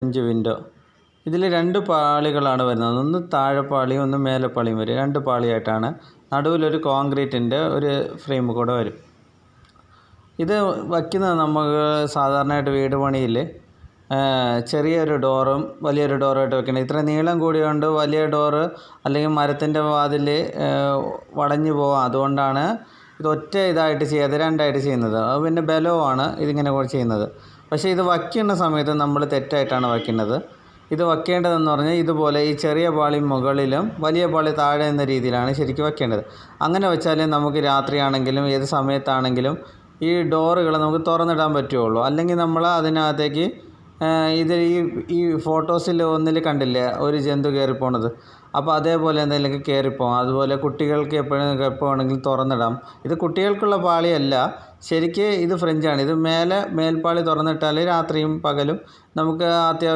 5 window. ഇതിൽ 2 പാളികളാണ് വരുന്നത്. ഒന്ന് താഴെപ്പാളിയും ഒന്ന് മേലെപ്പാളിയും വരും. 2 പാളിയായിട്ടാണ്. നടുവിലൊരു കോൺക്രീറ്റിൻ്റെ ഒരു ഫ്രെയിം കൂടെ വരും. ഇത് വയ്ക്കുന്നത് നമുക്ക് സാധാരണയായിട്ട് വീട് പണിയിൽ ചെറിയൊരു ഡോറും വലിയൊരു ഡോറുമായിട്ട് വെക്കണം. ഇത്ര നീളം കൂടിയതുകൊണ്ട് വലിയ ഡോറ് അല്ലെങ്കിൽ മരത്തിൻ്റെ വാതിൽ വളഞ്ഞു പോകാം. അതുകൊണ്ടാണ് ഇത് ഒറ്റ ഇതായിട്ട് ചെയ്യാതെ 2ആയിട്ട് ചെയ്യുന്നത്. അത് പിന്നെ ബലവുമാണ് ഇതിങ്ങനെ ചെയ്യുന്നത്. പക്ഷേ ഇത് വയ്ക്കുന്ന സമയത്ത് നമ്മൾ തെറ്റായിട്ടാണ് വയ്ക്കുന്നത്. ഇത് വയ്ക്കേണ്ടതെന്ന് പറഞ്ഞാൽ ഇതുപോലെ ഈ ചെറിയ പാളി മുകളിലും വലിയ പാളി താഴെ എന്ന രീതിയിലാണ് ശരിക്കും വയ്ക്കേണ്ടത്. അങ്ങനെ വെച്ചാലേ നമുക്ക് രാത്രിയാണെങ്കിലും ഏത് സമയത്താണെങ്കിലും ഈ ഡോറുകൾ നമുക്ക് തുറന്നിടാൻ പറ്റുകയുള്ളൂ. അല്ലെങ്കിൽ നമ്മൾ അതിനകത്തേക്ക് ഇത് ഈ ഫോട്ടോസിൽ ഒന്നിൽ കണ്ടില്ലേ ഒരു ജന്തു കയറിപ്പോണത്, അപ്പോൾ അതേപോലെ എന്തെങ്കിലും കയറിപ്പോകാം. അതുപോലെ കുട്ടികൾക്ക് എപ്പോൾ വേണമെങ്കിലും തുറന്നിടാം. ഇത് കുട്ടികൾക്കുള്ള പാളിയല്ല, ശരിക്ക് ഇത് ഫ്രഞ്ചാണ്. ഇത് മേൽപ്പാളി തുറന്നിട്ടാൽ രാത്രിയും പകലും നമുക്ക് അത്യാവശ്യം